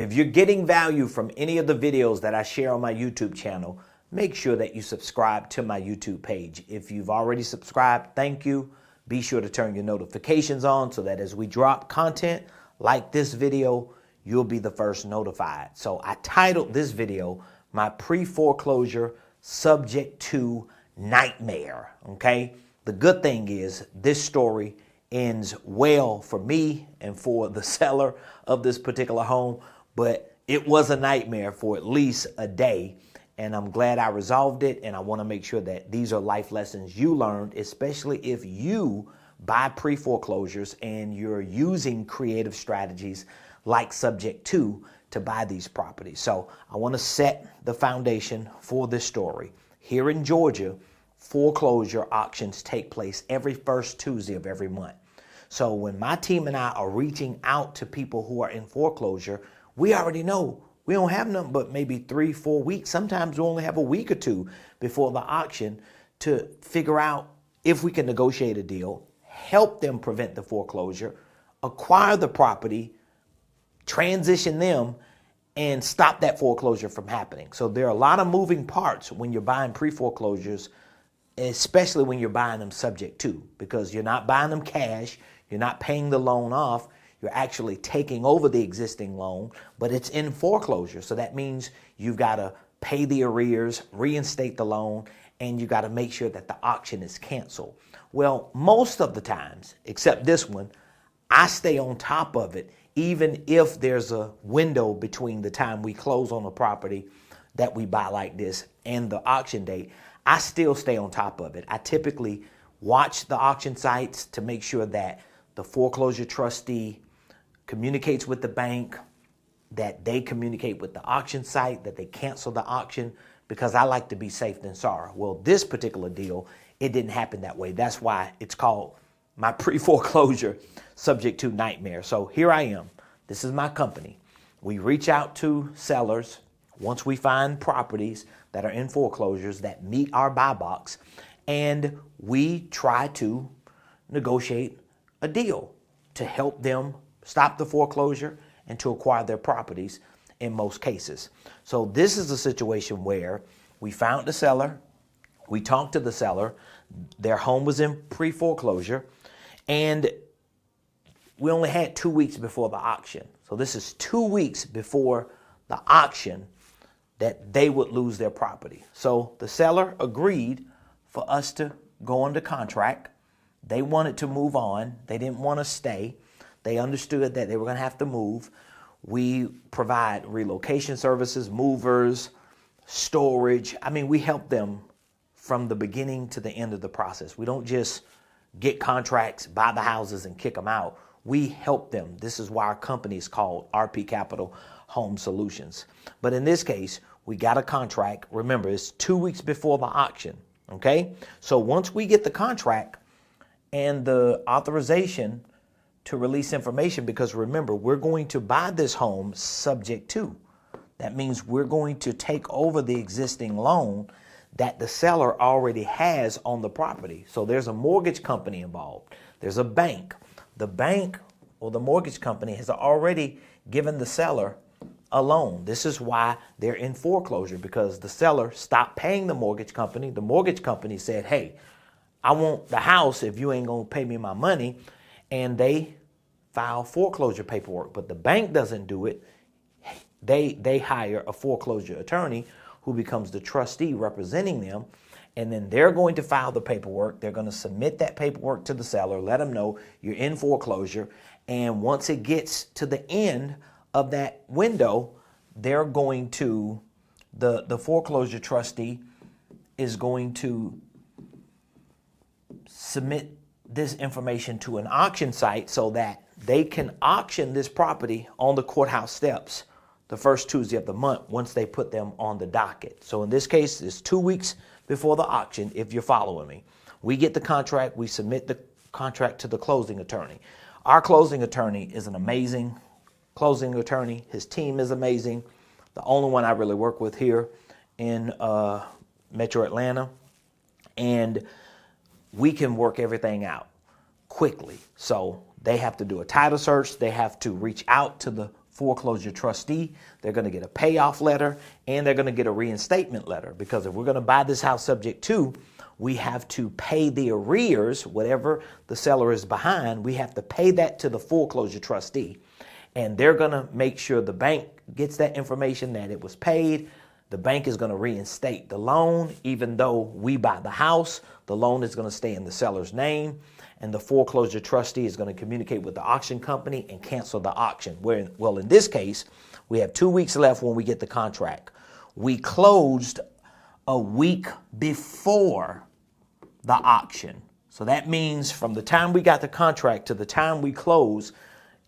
If you're getting value from any of the videos that I share on my YouTube channel, make sure that you subscribe to my YouTube page. If you've already subscribed, thank you. Be sure to turn your notifications on so that as we drop content like this video, you'll be the first notified. So I titled this video, My Pre-Foreclosure Subject to Nightmare, okay? The good thing is this story ends well for me and for the seller of this particular home, but it was a nightmare for at least a day, and I'm glad I resolved it, and I want to make sure that these are life lessons you learned, especially if you buy pre-foreclosures and you're using creative strategies like Subject to buy these properties. So I want to set the foundation for this story. Here in Georgia, foreclosure auctions take place every first Tuesday of every month. So when my team and I are reaching out to people who are in foreclosure, we already know we don't have nothing but maybe 3-4 weeks. Sometimes we only have a week or two before the auction to figure out if we can negotiate a deal, help them prevent the foreclosure, acquire the property, transition them, and stop that foreclosure from happening. So there are a lot of moving parts when you're buying pre-foreclosures, especially when you're buying them subject to, because you're not buying them cash, you're not paying the loan off, you're actually taking over the existing loan, but it's in foreclosure. So that means you've got to pay the arrears, reinstate the loan, and you got to make sure that the auction is canceled. Well, most of the times, except this one, I stay on top of it, even if there's a window between the time we close on a property that we buy like this and the auction date. I still stay on top of it. I typically watch the auction sites to make sure that the foreclosure trustee communicates with the bank, that they communicate with the auction site, that they cancel the auction, because I like to be safe than sorry. Well, this particular deal, it didn't happen that way. That's why it's called my pre-foreclosure subject to nightmare. So here I am. This is my company. We reach out to sellers once we find properties that are in foreclosures that meet our buy box, and we try to negotiate a deal to help them stop the foreclosure and to acquire their properties in most cases. So this is a situation where we found the seller, we talked to the seller, their home was in pre-foreclosure, and we only had 2 weeks before the auction. So this is 2 weeks before the auction that they would lose their property. So the seller agreed for us to go under contract. They wanted to move on. They didn't want to stay. They understood that they were going to have to move. We provide relocation services, movers, storage. I mean, we help them from the beginning to the end of the process. We don't just get contracts, buy the houses, and kick them out. We help them. This is why our company is called RP Capital Home Solutions. But in this case, we got a contract. Remember, it's 2 weeks before the auction, okay? So once we get the contract and the authorization to release information, because remember, we're going to buy this home subject to. That means we're going to take over the existing loan that the seller already has on the property. So there's a mortgage company involved. There's a bank. The bank or the mortgage company has already given the seller a loan. This is why they're in foreclosure, because the seller stopped paying the mortgage company. The mortgage company said, hey, I want the house if you ain't going to pay me my money. And they file foreclosure paperwork, but the bank doesn't do it. They hire a foreclosure attorney who becomes the trustee representing them, and then they're going to file the paperwork. They're going to submit that paperwork to the seller, let them know you're in foreclosure, and once it gets to the end of that window, they're going to, the foreclosure trustee is going to submit this information to an auction site so that they can auction this property on the courthouse steps the first Tuesday of the month once they put them on the docket. So in this case, it's 2 weeks before the auction, if you're following me. We get the contract, we submit the contract to the closing attorney. Our closing attorney is an amazing closing attorney. His team is amazing. The only one I really work with here in Metro Atlanta. And we can work everything out quickly. So they have to do a title search. They have to reach out to the foreclosure trustee, they're going to get a payoff letter, and they're going to get a reinstatement letter. Because if we're going to buy this house subject to, we have to pay the arrears, whatever the seller is behind, we have to pay that to the foreclosure trustee. And they're going to make sure the bank gets that information that it was paid. The bank is going to reinstate the loan. Even though we buy the house, the loan is going to stay in the seller's name. And the foreclosure trustee is going to communicate with the auction company and cancel the auction. Well, in this case, we have 2 weeks left when we get the contract. We closed a week before the auction. So that means from the time we got the contract to the time we close,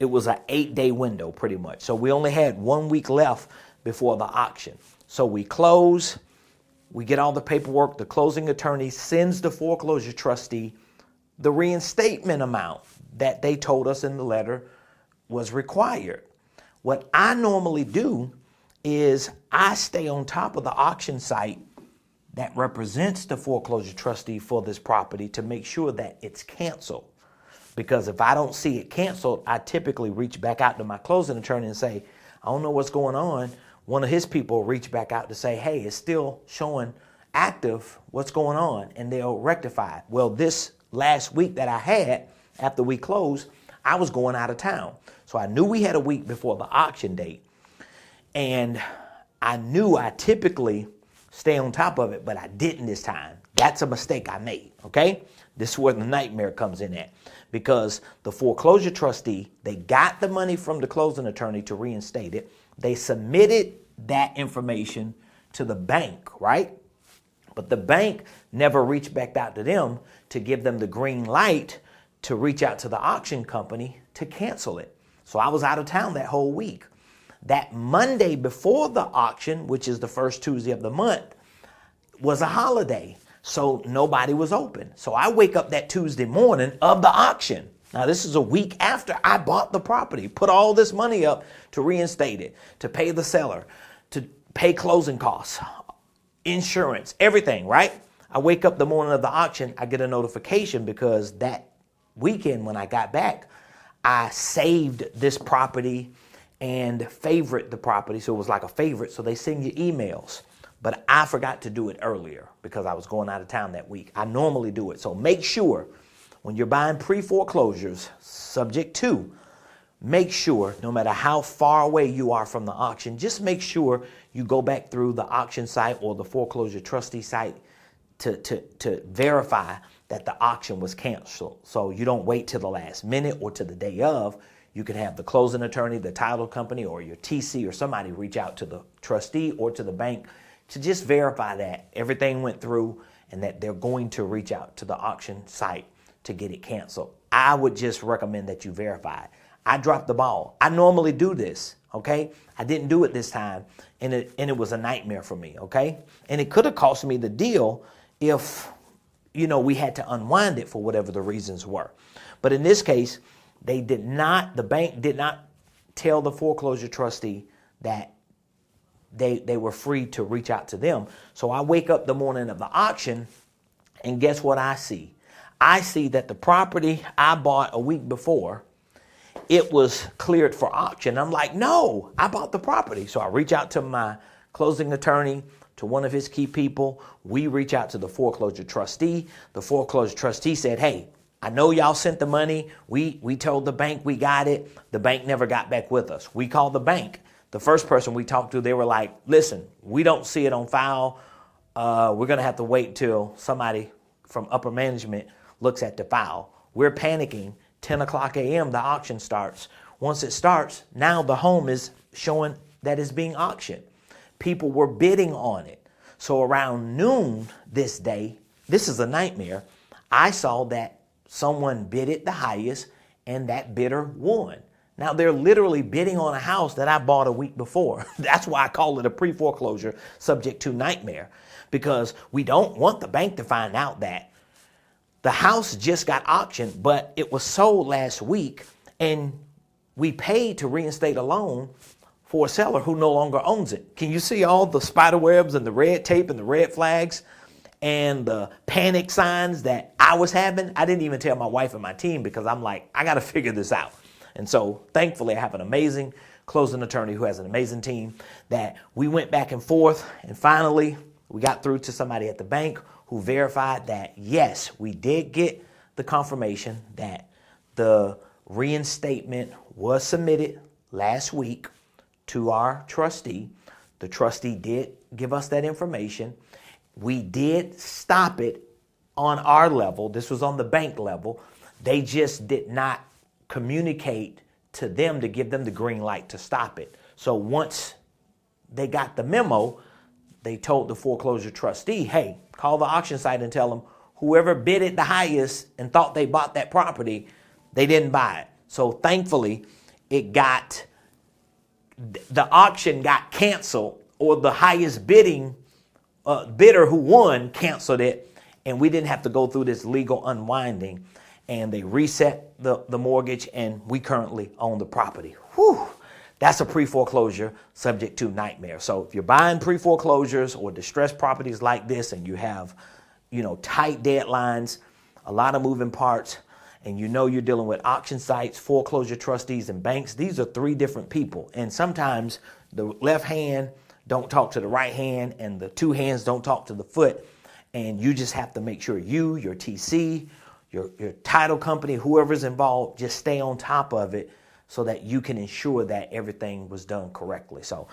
it was an 8-day window pretty much. So we only had 1 week left before the auction. So we close, we get all the paperwork, the closing attorney sends the foreclosure trustee the reinstatement amount that they told us in the letter was required. What I normally do is I stay on top of the auction site that represents the foreclosure trustee for this property to make sure that it's canceled. Because if I don't see it canceled, I typically reach back out to my closing attorney and say, I don't know what's going on. One of his people reach back out to say, hey, it's still showing active. What's going on? And they'll rectify it. Well, this last week that I had after we closed, I was going out of town. So I knew we had a week before the auction date. And I knew I typically stay on top of it, but I didn't this time. That's a mistake I made, okay? This is where the nightmare comes in at. Because the foreclosure trustee, they got the money from the closing attorney to reinstate it. They submitted that information to the bank, right? But the bank never reached back out to them to give them the green light to reach out to the auction company to cancel it. So I was out of town that whole week. That Monday before the auction, which is the first Tuesday of the month, was a holiday. So nobody was open. So I wake up that Tuesday morning of the auction. Now, this is a week after I bought the property, put all this money up to reinstate it, to pay the seller, to pay closing costs, insurance, everything, right? I wake up the morning of the auction, I get a notification because that weekend when I got back, I saved this property and favorite the property. So it was like a favorite. So they send you emails. But I forgot to do it earlier because I was going out of town that week. I normally do it. So make sure when you're buying pre-foreclosures, subject to, make sure no matter how far away you are from the auction, just make sure you go back through the auction site or the foreclosure trustee site to verify that the auction was canceled. So you don't wait till the last minute or to the day of. You can have the closing attorney, the title company, or your TC or somebody reach out to the trustee or to the bank to just verify that everything went through and that they're going to reach out to the auction site to get it canceled. I would just recommend that you verify it. I dropped the ball. I normally do this, okay? I didn't do it this time, and it was a nightmare for me, okay? And it could have cost me the deal if, we had to unwind it for whatever the reasons were. But in this case, the bank did not tell the foreclosure trustee that they were free to reach out to them. So I wake up the morning of the auction, and guess what I see? I see that the property I bought a week before, it was cleared for auction. I'm like, no, I bought the property. So I reach out to my closing attorney, to one of his key people. We reach out to the foreclosure trustee. The foreclosure trustee said, hey, I know y'all sent the money. We told the bank we got it. The bank never got back with us. We called the bank. The first person we talked to, they were like, listen, we don't see it on file. We're going to have to wait till somebody from upper management looks at the file. We're panicking. 10 o'clock a.m. the auction starts. Once it starts, now the home is showing that it's being auctioned. People were bidding on it. So around noon this day, this is a nightmare, I saw that someone bid it the highest and that bidder won. Now they're literally bidding on a house that I bought a week before. That's why I call it a pre-foreclosure subject to nightmare, because we don't want the bank to find out that the house just got auctioned, but it was sold last week and we paid to reinstate a loan for a seller who no longer owns it. Can you see all the spider webs and the red tape and the red flags and the panic signs that I was having? I didn't even tell my wife and my team because I'm like, I got to figure this out. And so thankfully I have an amazing closing attorney who has an amazing team, that we went back and forth, and finally we got through to somebody at the bank who verified that, yes, we did get the confirmation that the reinstatement was submitted last week to our trustee. The trustee did give us that information. We did stop it on our level. This was on the bank level. They just did not communicate to them to give them the green light to stop it. So once they got the memo, they told the foreclosure trustee, hey, call the auction site and tell them whoever bid it the highest and thought they bought that property, they didn't buy it. So thankfully, the auction got canceled, or the highest bidder who won canceled it, and we didn't have to go through this legal unwinding. And they reset the mortgage, and we currently own the property. Whew. That's a pre-foreclosure subject to nightmare. So if you're buying pre-foreclosures or distressed properties like this, and you have, tight deadlines, a lot of moving parts, and you're dealing with auction sites, foreclosure trustees, and banks, these are three different people. And sometimes the left hand don't talk to the right hand, and the two hands don't talk to the foot. And you just have to make sure your TC, your title company, whoever's involved, just stay on top of it so that you can ensure that everything was done correctly. So